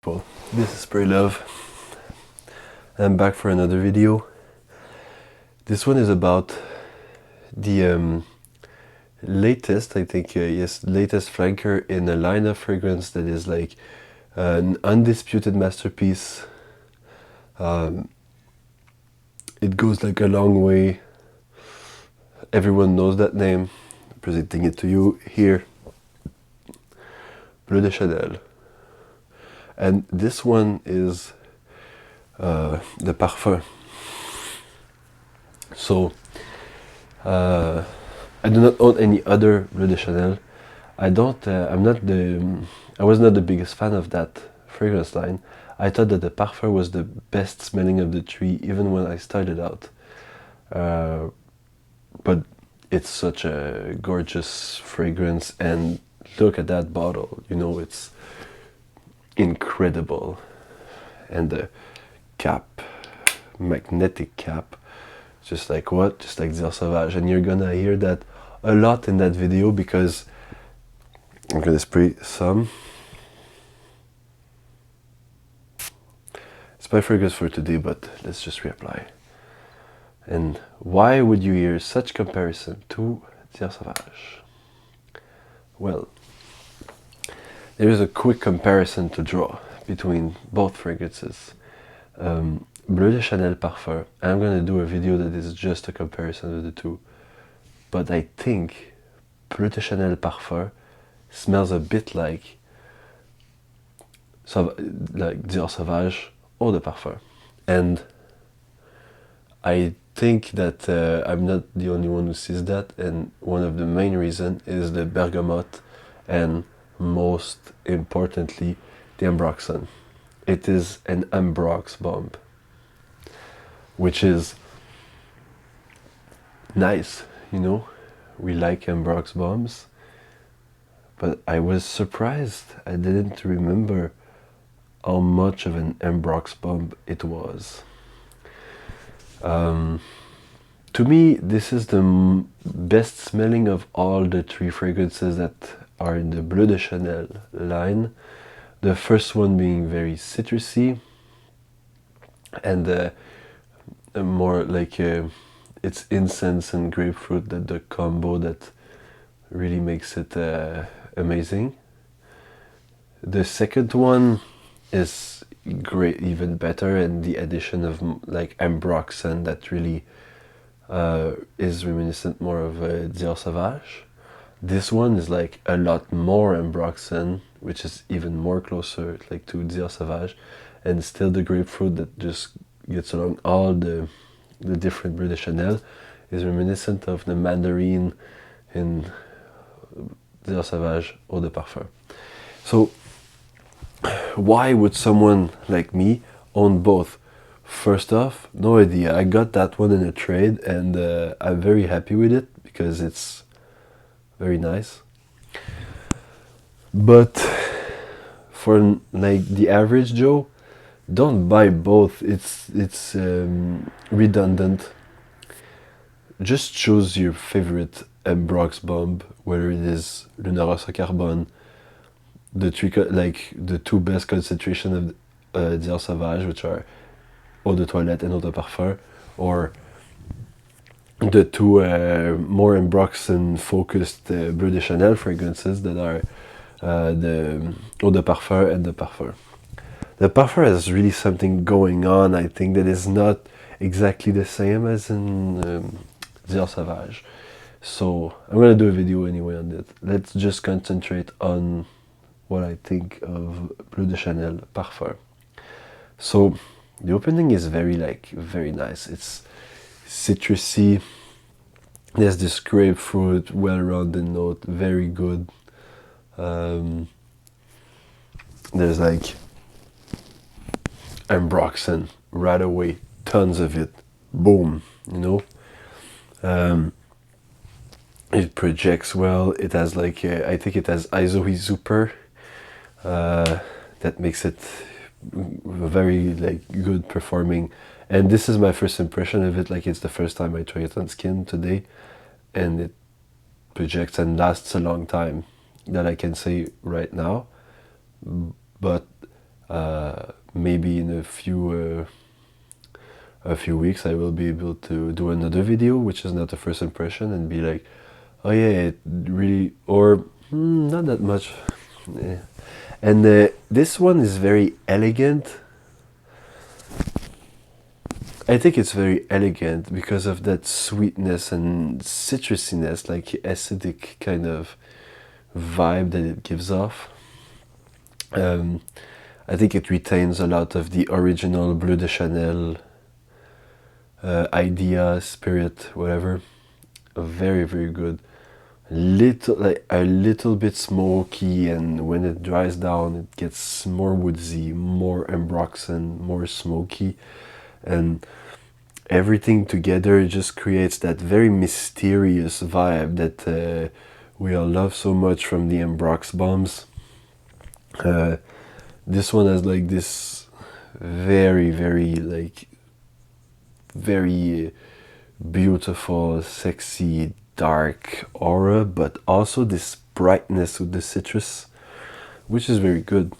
Well, this is Spray Love. I'm back for another video. This one is about the latest, I think, latest flanker in a line of fragrance that is like an undisputed masterpiece. It goes like a long way. Everyone knows that name. Presenting it to you here. Bleu de Chanel. And this one is the Parfum. So, I do not own any other Bleu de Chanel. I was not the biggest fan of that fragrance line. I thought that the Parfum was the best smelling of the three, even when I started out. But it's such a gorgeous fragrance, and look at that bottle, you know, it's incredible. And the cap, magnetic cap, just like what? Just like Dior Sauvage. And you're gonna hear that a lot in that video because I'm gonna spray some. It's my fragrance for today, but let's just reapply. And why would you hear such comparison to Dior Sauvage? Well, there is a quick comparison to draw between both fragrances. Bleu de Chanel Parfum. I'm gonna do a video that is just a comparison of the two. But I think Bleu de Chanel Parfum smells a bit like Dior Sauvage Eau de Parfum. And I think that I'm not the only one who sees that, and one of the main reasons is the bergamot, and most importantly, the ambroxan. It is an ambrox bomb, which is nice, you know. We like ambrox bombs, but I was surprised. I didn't remember how much of an ambrox bomb it was. To me, this is the best smelling of all the three fragrances that are in the Bleu de Chanel line. The first one being very citrusy, and more like it's incense and grapefruit, that the combo that really makes it amazing. The second one is great, even better, and the addition of like ambroxan that really is reminiscent more of Dior Sauvage. This one is like a lot more ambroxan, which is even more closer like to Dior Sauvage, and still the grapefruit that just gets along all the different Bleu de Chanel is reminiscent of the mandarin in Dior Sauvage Eau de Parfum. So why would someone like me own both? First off, no idea. I got that one in a trade, and I'm very happy with it because it's very nice. But for like the average Joe, don't buy both. It's redundant. Just choose your favorite ambrox bomb, whether it is Luna Rossa Carbone, the two best concentration of Dior Sauvage, which are Eau de Toilette and Eau de Parfum, or the two more ambroxan focused Bleu de Chanel fragrances that are the Eau de Parfum and the Parfum. The Parfum has really something going on, I think, that is not exactly the same as in Dior Sauvage. So I'm gonna do a video anyway on it. Let's just concentrate on what I think of Bleu de Chanel Parfum. So the opening is very nice. It's citrusy. There's this grapefruit, well-rounded note, very good. There's like ambroxan right away, tons of it. Boom, you know. It projects well. It has like I think it has isoe super. That makes it very like good performing, and this is my first impression of it. Like, it's the first time I try it on skin today, and it projects and lasts a long time, that I can say right now. But Maybe in a few weeks I will be able to do another video, which is not a first impression, and be like, oh yeah, it really, or not that much. Yeah. And this one is very elegant. I think it's very elegant because of that sweetness and citrusiness, like acidic kind of vibe that it gives off. I think it retains a lot of the original Bleu de Chanel idea, spirit, whatever. Very, very good. A little bit smoky, and when it dries down, it gets more woodsy, more ambroxan, more smoky, and everything together just creates that very mysterious vibe that we all love so much from the ambrox bombs. This one has like this very, very like very beautiful, sexy, dark aura, but also this brightness with the citrus, which is very good.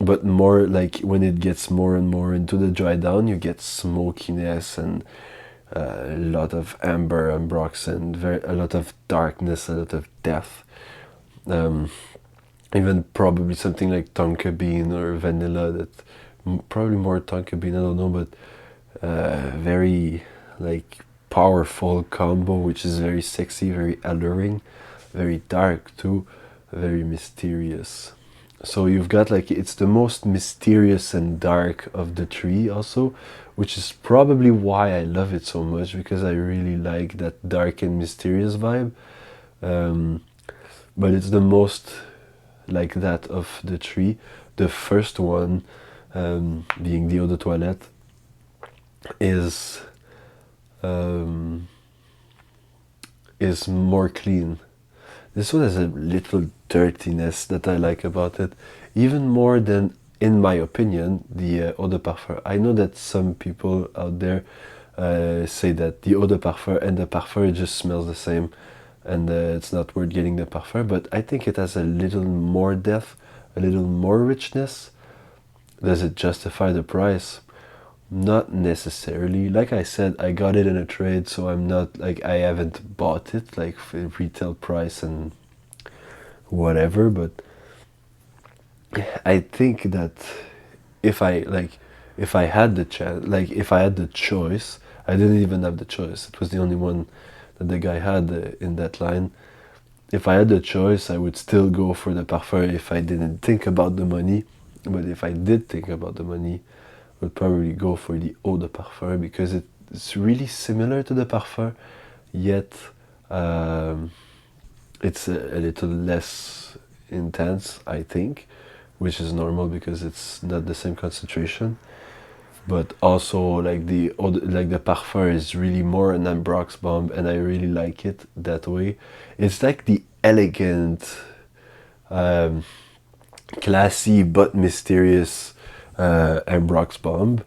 But more like when it gets more and more into the dry down, you get smokiness and a lot of amber and brox and a lot of darkness, a lot of depth. Even probably something like tonka bean or vanilla, that probably more tonka bean, I don't know, but very like powerful combo, which is very sexy, very alluring, very dark too, very mysterious. So you've got like, it's the most mysterious and dark of the three also, which is probably why I love it so much, because I really like that dark and mysterious vibe. But it's the most like that of the three. The first one, being the Eau de Toilette, is more clean. This one has a little dirtiness that I like about it, even more than, in my opinion, the Eau de Parfum. I know that some people out there say that the Eau de Parfum and the Parfum just smells the same, and it's not worth getting the Parfum, but I think it has a little more depth, a little more richness. Does it justify the price? Not necessarily. Like I said, I got it in a trade, so I'm not like, I haven't bought it like for retail price and whatever, but I think that if I had the chance, like if I had the choice, I didn't even have the choice. It was the only one that the guy had in that line. If I had the choice, I would still go for the Parfum if I didn't think about the money. But if I did think about the money, I would probably go for the Eau de Parfum, because it's really similar to the Parfum, yet it's a little less intense, I think, which is normal because it's not the same concentration. But also like the Parfum is really more an ambrox bomb, and I really like it that way. It's like the elegant, classy but mysterious ambrox bomb.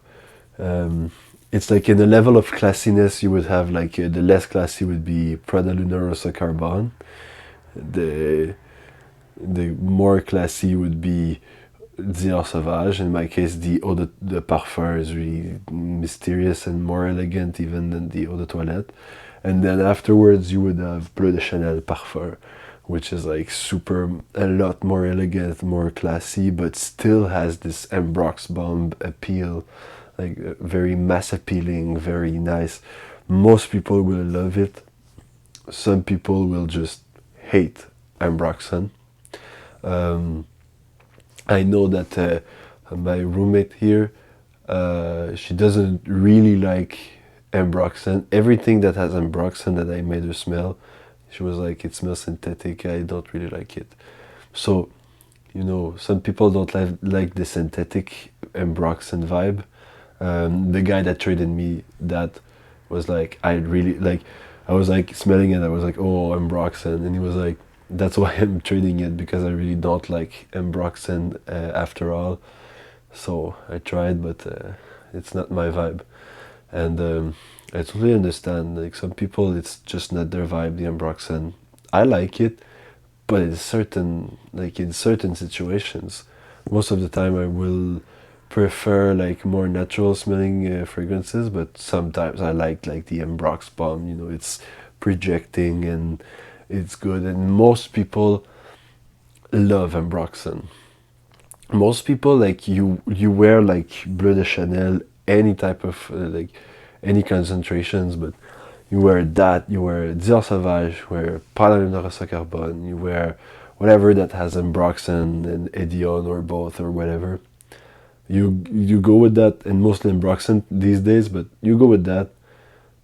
It's like in the level of classiness you would have like the less classy would be Prada Luna Rossa Carbon. The more classy would be Dior Sauvage. In my case, the Eau de Parfum is really mysterious and more elegant even than the Eau de Toilette. And then afterwards you would have Bleu de Chanel Parfum, which is like a lot more elegant, more classy, but still has this ambrox bomb appeal, like very mass appealing, very nice. Most people will love it. Some people will just hate ambroxan. I know that my roommate here, she doesn't really like ambroxan. Everything that has ambroxan that I made her smell, she was like, it smells synthetic, I don't really like it. So, you know, some people don't like the synthetic ambroxan vibe. The guy that traded me that was like, I was like smelling it, I was like, oh, ambroxan, and he was like, that's why I'm trading it, because I really don't like ambroxan after all. So I tried, but it's not my vibe. And I totally understand, like some people it's just not their vibe, the ambroxan. I like it, but in certain situations. Most of the time I will prefer like more natural smelling fragrances, but sometimes I like the Ambrox bomb. You know, it's projecting and it's good, and most people love ambroxan. Most people, like, you wear like Bleu de Chanel, any type of like any concentrations, but you wear that, you wear Dior Sauvage, you wear Paladin de Rosa Carbone, you wear whatever that has ambroxan and Edion or both or whatever. You go with that, and mostly ambroxan these days, but you go with that.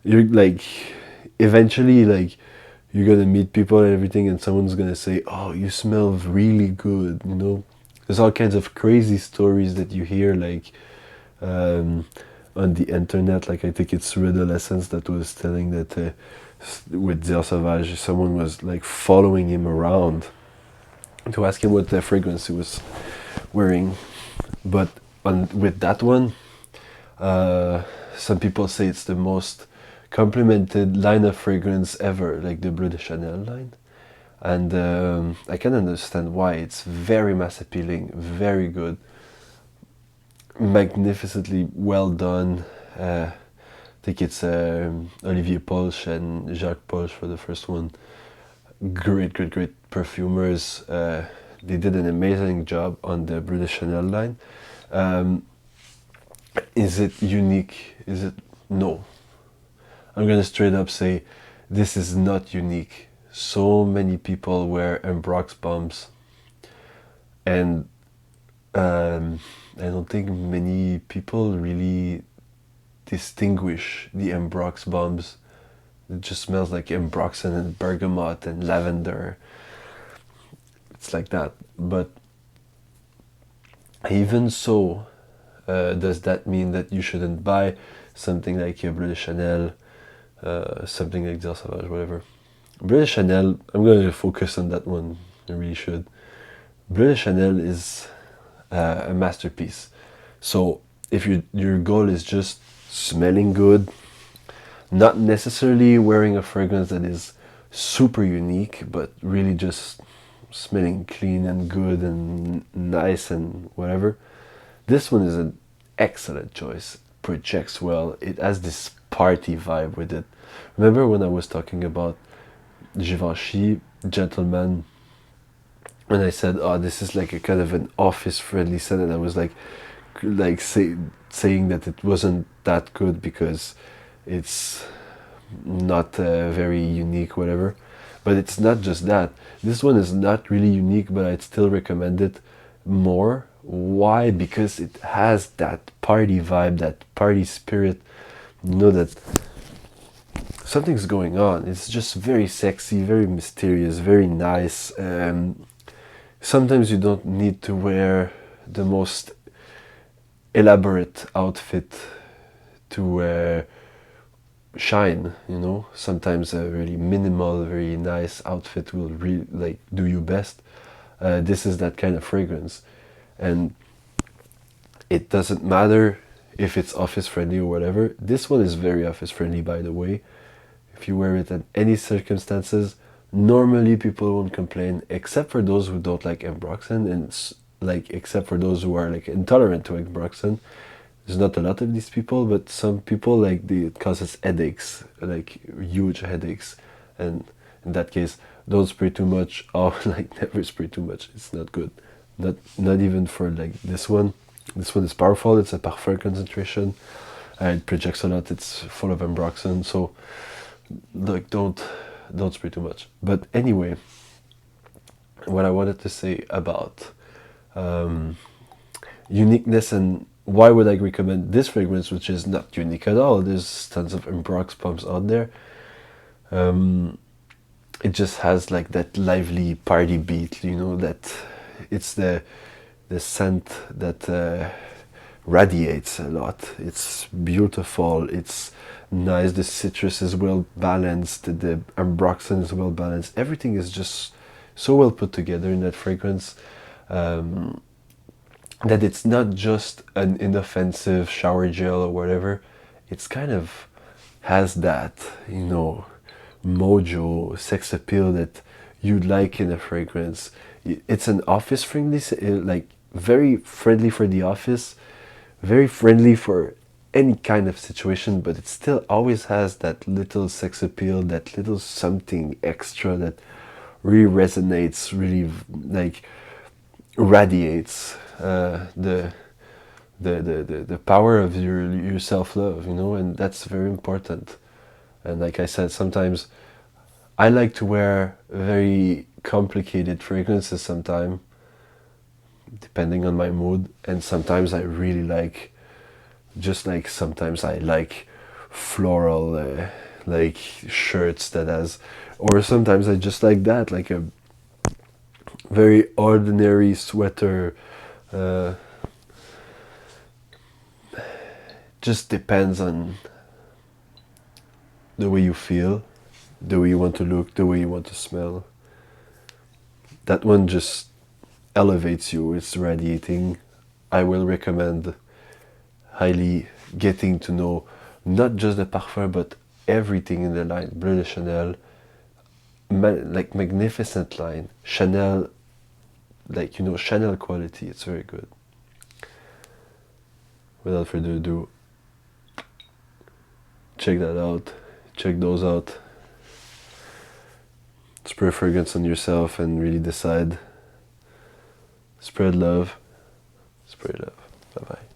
You're like, eventually, like, you're gonna meet people and everything, and someone's gonna say, "Oh, you smell really good," you know. There's all kinds of crazy stories that you hear, like, um, on the internet. Like, I think it's Redolescence that was telling that with Dior Sauvage, someone was like following him around to ask him what the fragrance he was wearing. But with that one, some people say it's the most complimented line of fragrance ever, like the Bleu de Chanel line. And I can understand why. It's very mass appealing, very good, magnificently well done. I think it's Olivier Polch and Jacques Polch for the first one. Great perfumers. They did an amazing job on the Bleu de Chanel line. Um, is it unique? Is it? No. I'm gonna straight up say this is not unique. So many people wear Ambrox bombs, and I don't think many people really distinguish the Ambrox bombs. It just smells like ambroxan and bergamot and lavender. It's like that. But even so, does that mean that you shouldn't buy something like Bleu de Chanel, something like Dior Sauvage, whatever? Bleu de Chanel, I'm going to focus on that one. I really should. Bleu de Chanel is a masterpiece. So if your goal is just smelling good, not necessarily wearing a fragrance that is super unique, but really just smelling clean and good and nice and whatever, this one is an excellent choice. Projects well. It has this party vibe with it. Remember when I was talking about Givenchy Gentleman, when I said, "Oh, this is like a kind of an office-friendly scent," and I was saying that it wasn't that good because it's not very unique, whatever. But it's not just that. This one is not really unique, but I'd still recommend it more. Why? Because it has that party vibe, that party spirit. You know that something's going on. It's just very sexy, very mysterious, very nice. Sometimes you don't need to wear the most elaborate outfit to shine, you know. Sometimes a really minimal, very nice outfit will really like do you best. This is that kind of fragrance, and it doesn't matter if it's office friendly or whatever. This one is very office friendly, by the way. If you wear it at any circumstances, normally people won't complain, except for those who don't like ambroxan, and like except for those who are like intolerant to ambroxan. There's not a lot of these people, but some people, like, it causes headaches, like huge headaches, and in that case, don't spray too much, or like never spray too much. It's not good. Not even for like this one. This one is powerful. It's a Parfum concentration. It projects a lot. It's full of ambroxan, so like don't spray too much. But anyway, what I wanted to say about uniqueness and why would I recommend this fragrance, which is not unique at all. There's tons of Ambrox pumps out there. It just has like that lively party beat, you know, that it's the scent that radiates a lot. It's beautiful, it's nice, the citrus is well balanced, the ambroxan is well balanced, everything is just so well put together in that fragrance, that it's not just an inoffensive shower gel or whatever. It's kind of has that, you know, mojo, sex appeal that you'd like in a fragrance. It's an office friendly, like very friendly for the office, very friendly for any kind of situation, but it still always has that little sex appeal, that little something extra that really resonates, really like radiates the power of your self-love, you know, and that's very important. And like I said, sometimes I like to wear very complicated fragrances sometimes, depending on my mood, and sometimes I really like, just like sometimes I like floral like shirts that has, or sometimes I just like that, like a very ordinary sweater. uh, just depends on the way you feel, the way you want to look, the way you want to smell. That one just elevates you, it's radiating. I will recommend highly getting to know not just the Parfum but everything in the line. Bleu de Chanel, like magnificent line. Chanel, like, you know, Chanel quality, it's very good. Without further ado, check that out, check those out. Spray fragrance on yourself and really decide. Spread love. Spread love. Bye bye.